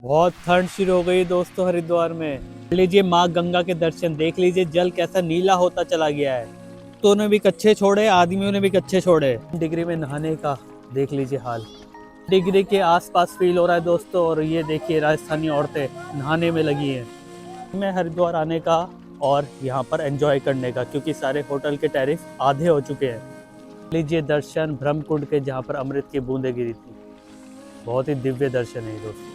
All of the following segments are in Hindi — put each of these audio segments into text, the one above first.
बहुत ठंड शुरू हो गई दोस्तों हरिद्वार में। कर लीजिए माँ गंगा के दर्शन, देख लीजिए जल कैसा नीला होता चला गया है। तो ने भी कच्चे छोड़े, आदमियों ने भी कच्चे छोड़े। डिग्री में नहाने का देख लीजिए हाल, डिग्री के आसपास फील हो रहा है दोस्तों। और ये देखिए राजस्थानी औरतें नहाने में लगी हैं। मैं हरिद्वार आने का और यहाँ पर एंजॉय करने का, क्योंकि सारे होटल के टैरिफ आधे हो चुके हैं। लीजिए दर्शन ब्रह्मकुंड के, जहाँ पर अमृत की बूंदें गिरी थी। बहुत ही दिव्य दर्शन है दोस्तों।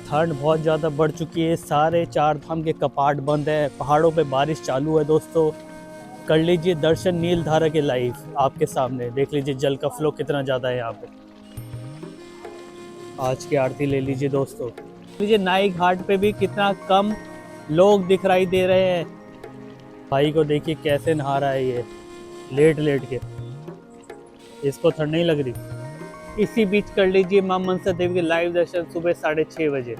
ठंड बहुत ज़्यादा बढ़ चुकी है, सारे चार धाम के कपाट बंद है, पहाड़ों पे बारिश चालू है दोस्तों। कर लीजिए दर्शन नील धारा के लाइव आपके सामने, देख लीजिए जल का फ्लो कितना ज़्यादा है यहाँ पे। आज की आरती ले लीजिए दोस्तों। लीजिए नाई घाट पे भी कितना कम लोग दिखाई दे रहे हैं। भाई को देखिए कैसे नहा रहा है ये, लेट लेट के। इसको ठंड नहीं लग रही। इसी बीच कर लीजिए मां मनसा देवी के लाइव दर्शन सुबह 6:30 बजे।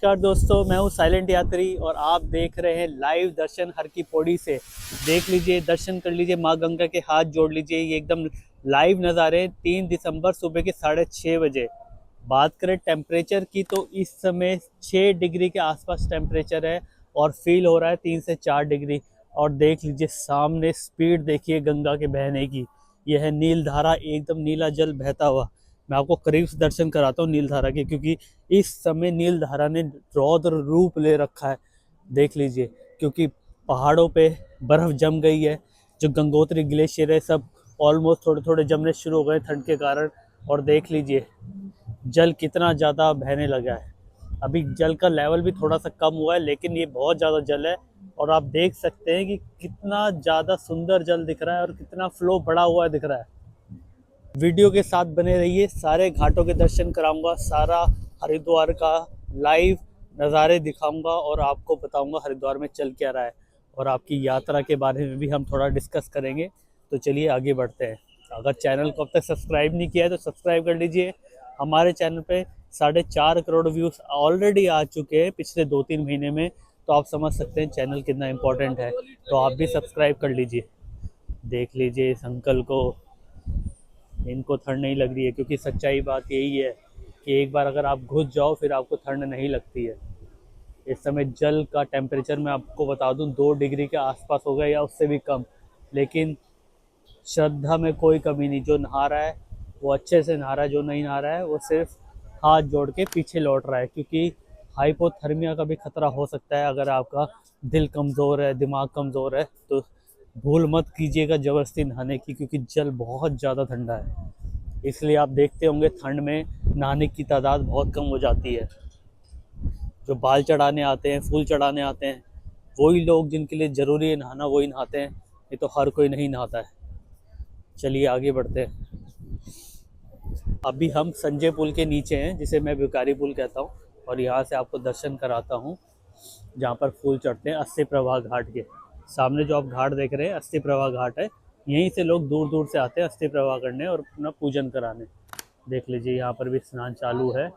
नमस्कार दोस्तों, मैं हूँ साइलेंट यात्री और आप देख रहे हैं लाइव दर्शन हर की पौड़ी से। देख लीजिए, दर्शन कर लीजिए, माँ गंगा के हाथ जोड़ लीजिए। ये एकदम लाइव नज़ारे 3 दिसंबर सुबह के 6:30 बजे। बात करें टेम्परेचर की तो इस समय 6 डिग्री के आसपास टेम्परेचर है और फील हो रहा है 3 से 4 डिग्री। और देख लीजिए सामने स्पीड देखिए गंगा के बहने की। यह है नील धारा, एकदम नीला जल बहता हुआ। मैं आपको करीब से दर्शन कराता हूँ नील धारा के, क्योंकि इस समय नील धारा ने रौद्र रूप ले रखा है। देख लीजिए, क्योंकि पहाड़ों पे बर्फ़ जम गई है। जो गंगोत्री ग्लेशियर है सब ऑलमोस्ट थोड़े थोड़े जमने शुरू हो गए ठंड के कारण। और देख लीजिए जल कितना ज़्यादा बहने लगा है। अभी जल का लेवल भी थोड़ा सा कम हुआ है, लेकिन ये बहुत ज़्यादा जल है। और आप देख सकते हैं कि कितना ज़्यादा सुंदर जल दिख रहा है और कितना फ्लो बढ़ा हुआ दिख रहा है। वीडियो के साथ बने रहिए, सारे घाटों के दर्शन कराऊंगा, सारा हरिद्वार का लाइव नज़ारे दिखाऊंगा और आपको बताऊंगा हरिद्वार में चल क्या रहा है। और आपकी यात्रा के बारे में भी हम थोड़ा डिस्कस करेंगे। तो चलिए आगे बढ़ते हैं। अगर चैनल को अब तक सब्सक्राइब नहीं किया है तो सब्सक्राइब कर लीजिए। हमारे चैनल पे 4.5 करोड़ व्यूज़ ऑलरेडी आ चुके हैं पिछले 2-3 महीने में। तो आप समझ सकते हैं चैनल कितना इम्पोर्टेंट है। तो आप भी सब्सक्राइब कर लीजिए। देख लीजिए इस अंकल को, इनको ठंड नहीं लग रही है, क्योंकि सच्चाई बात यही है कि एक बार अगर आप घुस जाओ फिर आपको ठंड नहीं लगती है। इस समय जल का टेम्परेचर मैं आपको बता दूं 2 डिग्री के आसपास हो गया या उससे भी कम। लेकिन श्रद्धा में कोई कमी नहीं। जो नहा रहा है वो अच्छे से नहा रहा है, जो नहीं नहा रहा है वो सिर्फ हाथ जोड़ के पीछे लौट रहा है। क्योंकि हाइपोथर्मिया का भी खतरा हो सकता है। अगर आपका दिल कमज़ोर है, दिमाग कमज़ोर है, तो भूल मत कीजिएगा ज़बरदस्ती नहाने की, क्योंकि जल बहुत ज़्यादा ठंडा है। इसलिए आप देखते होंगे ठंड में नहाने की तादाद बहुत कम हो जाती है। जो बाल चढ़ाने आते हैं, फूल चढ़ाने आते हैं, वही लोग जिनके लिए ज़रूरी है नहाना वही नहाते हैं, नहीं तो हर कोई नहीं नहाता है। चलिए आगे बढ़ते हैं। अभी हम संजय पुल के नीचे हैं, जिसे मैं भिखारी पुल कहता हूँ। और यहाँ से आपको दर्शन कराता हूँ जहाँ पर फूल चढ़ते हैं, अस्थि प्रवाह घाट के सामने। जो आप घाट देख रहे हैं अस्थि प्रवाह घाट है। यहीं से लोग दूर दूर से आते हैं अस्थि प्रवाह करने और अपना पूजन कराने। देख लीजिए यहाँ पर भी स्नान चालू है,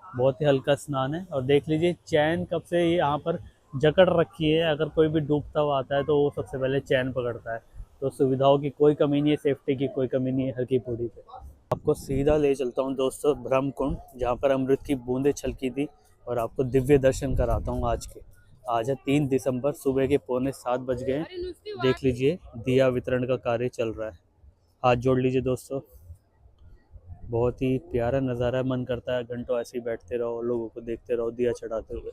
बहुत ही हल्का स्नान है। और देख लीजिए चैन कब से ये यहाँ पर जकड़ रखी है। अगर कोई भी डूबता हुआ आता है तो वो सबसे पहले चैन पकड़ता है। तो सुविधाओं की कोई कमी नहीं है, सेफ्टी की कोई कमी नहीं है हर की पौड़ी पे। आपको सीधा ले चलता हूँ दोस्तों ब्रह्मकुंड, जहाँ पर अमृत की बूंदें छलकी थी। और आपको दिव्य दर्शन कराता हूँ आज के। आज है 3 दिसंबर, सुबह के 6:45 बज गए हैं। देख लीजिए दिया वितरण का कार्य चल रहा है। हाथ जोड़ लीजिए दोस्तों। बहुत ही प्यारा नज़ारा है, मन करता है घंटों ऐसे ही बैठते रहो, लोगों को देखते रहो दिया चढ़ाते हुए।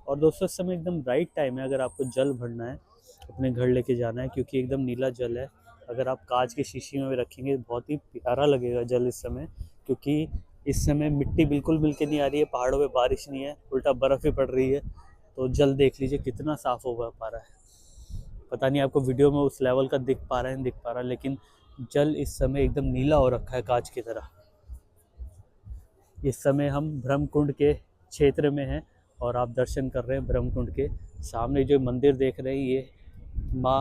और दोस्तों इस समय एकदम राइट टाइम है अगर आपको जल भरना है, अपने घर लेके जाना है, क्योंकि एकदम नीला जल है। अगर आप कांच की शीशी में भी रखेंगे बहुत ही प्यारा लगेगा जल इस समय। क्योंकि इस समय मिट्टी बिल्कुल मिल के नहीं आ रही है, पहाड़ों पे बारिश नहीं है, उल्टा बर्फ़ ही पड़ रही है। तो जल देख लीजिए कितना साफ़ हो पा रहा है। पता नहीं आपको वीडियो में उस लेवल का दिख पा रहा है नहीं दिख पा रहा, लेकिन जल इस समय एकदम नीला हो रखा है कांच की तरह। इस समय हम ब्रह्मकुंड के क्षेत्र में हैं और आप दर्शन कर रहे हैं ब्रह्मकुंड के। सामने जो मंदिर देख रहे हैं ये माँ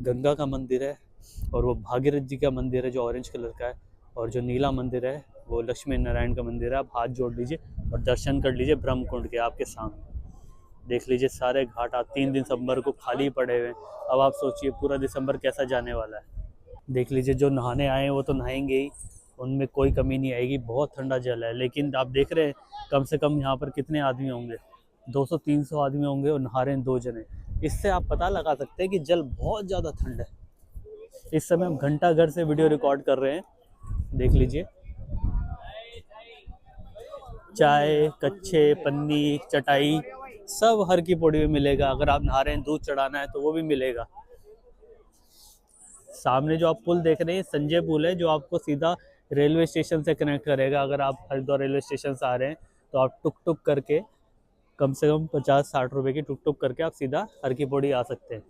गंगा का मंदिर है। और वो भागीरथ जी का मंदिर है जो ऑरेंज कलर का है, और जो नीला मंदिर है वो लक्ष्मी नारायण का मंदिर है। आप हाथ जोड़ लीजिए और दर्शन कर लीजिए ब्रह्मकुंड के आपके सामने। देख लीजिए सारे घाट आज 3 दिसंबर को खाली पड़े हुए हैं। अब आप सोचिए पूरा दिसंबर कैसा जाने वाला है। देख लीजिए जो नहाने आए हैं वो तो नहाएंगे ही, उनमें कोई कमी नहीं आएगी। बहुत ठंडा जल है, लेकिन आप देख रहे हैं कम से कम यहाँ पर कितने आदमी होंगे, 200-300 आदमी होंगे और नहा रहे हैं 2 जने। इससे आप पता लगा सकते हैं कि जल बहुत ज़्यादा ठंडा है। इस समय हम घंटा घर से वीडियो रिकॉर्ड कर रहे हैं। देख लीजिए चाय, कच्छे, पन्नी, चटाई सब हर की पौड़ी में मिलेगा। अगर आप नहा रहे हैं, दूध चढ़ाना है तो वो भी मिलेगा। सामने जो आप पुल देख रहे हैं संजय पुल है, जो आपको सीधा रेलवे स्टेशन से कनेक्ट करेगा। अगर आप हरिद्वार रेलवे स्टेशन से आ रहे हैं तो आप टुक टुक करके कम से कम 50-60 रुपए की टुक टुक करके आप सीधा हर की पौड़ी आ सकते हैं।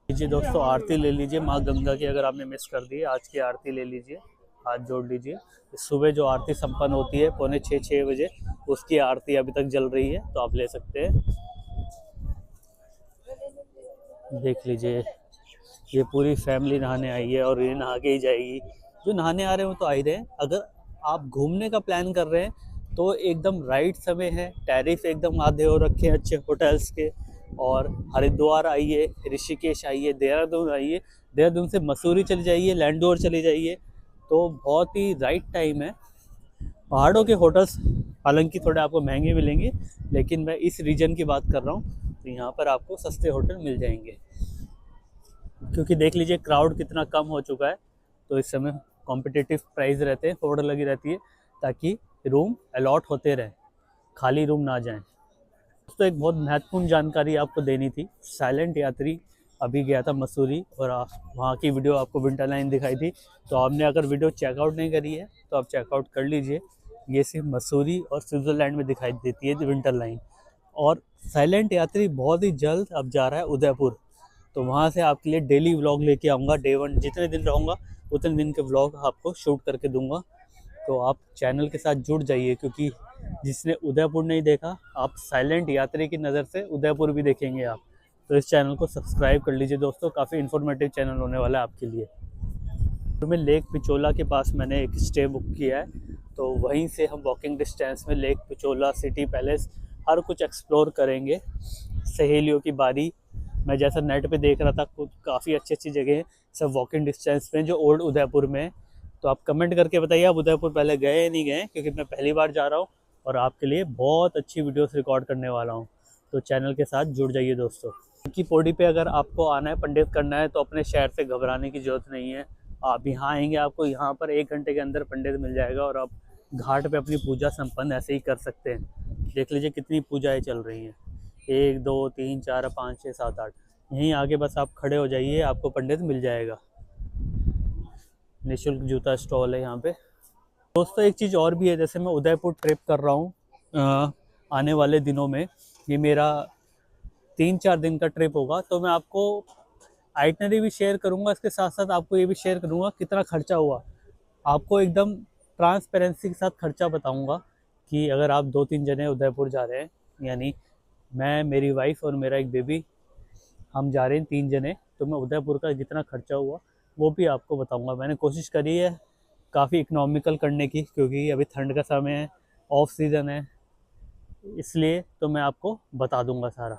लीजिए दोस्तों आरती ले लीजिए माँ गंगा की, अगर आपने मिस कर दी है आज की आरती ले लीजिए, हाथ जोड़ लीजिए। सुबह जो आरती संपन्न होती है 5:45-6 बजे, उसकी आरती अभी तक जल रही है तो आप ले सकते हैं। देख लीजिए ये पूरी फैमिली नहाने आई है और ये नहा के ही जाएगी। जो नहाने आ रहे हो तो आ ही रहे हैं। अगर आप घूमने का प्लान कर रहे हैं तो एकदम राइट समय है। टैरिफ एकदम आधे हो रखे हैं अच्छे होटल्स के। और हरिद्वार आइए, ऋषिकेश आइए, देहरादून आइए, देहरादून से मसूरी चले जाइए, लैंडोर चले जाइए, तो बहुत ही राइट टाइम है। पहाड़ों के होटल्स हालांकि थोड़े आपको महंगे मिलेंगे, लेकिन मैं इस रीजन की बात कर रहा हूँ तो यहाँ पर आपको सस्ते होटल मिल जाएंगे। क्योंकि देख लीजिए क्राउड कितना कम हो चुका है, तो इस समय कॉम्पिटिटिव प्राइस रहते हैं, होड़ लगी रहती है ताकि रूम अलॉट होते रहें, खाली रूम ना जाएं। तो एक बहुत महत्वपूर्ण जानकारी आपको देनी थी। साइलेंट यात्री अभी गया था मसूरी और वहाँ की वीडियो आपको विंटर लाइन दिखाई थी। तो आपने अगर वीडियो चेकआउट नहीं करी है तो आप चेकआउट कर लीजिए। ये सिर्फ मसूरी और स्विट्ज़रलैंड में दिखाई देती है विंटर लाइन। और साइलेंट यात्री बहुत ही जल्द अब जा रहा है उदयपुर, तो वहाँ से आपके लिए डेली व्लॉग लेके आऊँगा। डे 1 जितने दिन रहूँगा उतने दिन के व्लॉग आपको शूट करके दूंगा। तो आप चैनल के साथ जुड़ जाइए, क्योंकि जिसने उदयपुर नहीं देखा, आप साइलेंट यात्री की नज़र से उदयपुर भी देखेंगे आप। तो इस चैनल को सब्सक्राइब कर लीजिए दोस्तों, काफ़ी इन्फॉर्मेटिव चैनल होने वाला है आपके लिए। तो मैं लेक पिचोला के पास मैंने एक स्टे बुक किया है, तो वहीं से हम वॉकिंग डिस्टेंस में लेक पिचोला, सिटी पैलेस हर कुछ एक्सप्लोर करेंगे। सहेलियों की बारी, मैं जैसा नेट पे देख रहा था कुछ काफ़ी अच्छी अच्छी जगह हैं सब वॉकिंग डिस्टेंस में जो ओल्ड उदयपुर में है। तो आप कमेंट करके बताइए आप उदयपुर पहले गए या नहीं गए, क्योंकि मैं पहली बार जा रहा हूँ और आपके लिए बहुत अच्छी वीडियोस रिकॉर्ड करने वाला हूँ। तो चैनल के साथ जुड़ जाइए दोस्तों। की पौड़ी पे अगर आपको आना है, पंडित करना है, तो अपने शहर से घबराने की ज़रूरत नहीं है। आप यहाँ आएंगे, आपको यहाँ पर 1 घंटे के अंदर पंडित मिल जाएगा और आप घाट पे अपनी पूजा संपन्न ऐसे ही कर सकते हैं। देख लीजिए कितनी पूजाएँ चल रही हैं, 1 2 3 4 5 6 7 8। यहीं आगे बस आप खड़े हो जाइए, आपको पंडित मिल जाएगा। निःशुल्क जूता स्टॉल है यहाँ पे। दोस्तों एक चीज़ और भी है, जैसे मैं उदयपुर ट्रिप कर रहा हूँ आने वाले दिनों में, ये मेरा 3-4 दिन का ट्रिप होगा, तो मैं आपको आइटनरी भी शेयर करूँगा, इसके साथ साथ आपको ये भी शेयर करूँगा कितना खर्चा हुआ। आपको एकदम ट्रांसपेरेंसी के साथ खर्चा बताऊँगा कि अगर आप 2-3 जने उदयपुर जा रहे हैं, यानी मैं, मेरी वाइफ और मेरा एक बेबी, हम जा रहे हैं 3 जने, तो मैं उदयपुर का जितना खर्चा हुआ वो भी आपको बताऊंगा। मैंने कोशिश करी है काफ़ी इकोनॉमिकल करने की, क्योंकि अभी ठंड का समय है, ऑफ सीज़न है, इसलिए तो मैं आपको बता दूंगा सारा।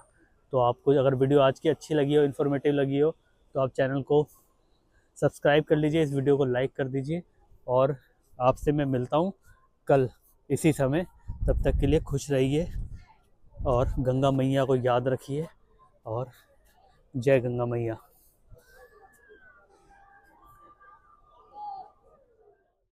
तो आपको अगर वीडियो आज की अच्छी लगी हो, इन्फॉर्मेटिव लगी हो, तो आप चैनल को सब्सक्राइब कर लीजिए, इस वीडियो को लाइक कर दीजिए, और आपसे मैं मिलता हूँ कल इसी समय। तब तक के लिए खुश रहिए और गंगा मैया को याद रखिए, और जय गंगा मैया।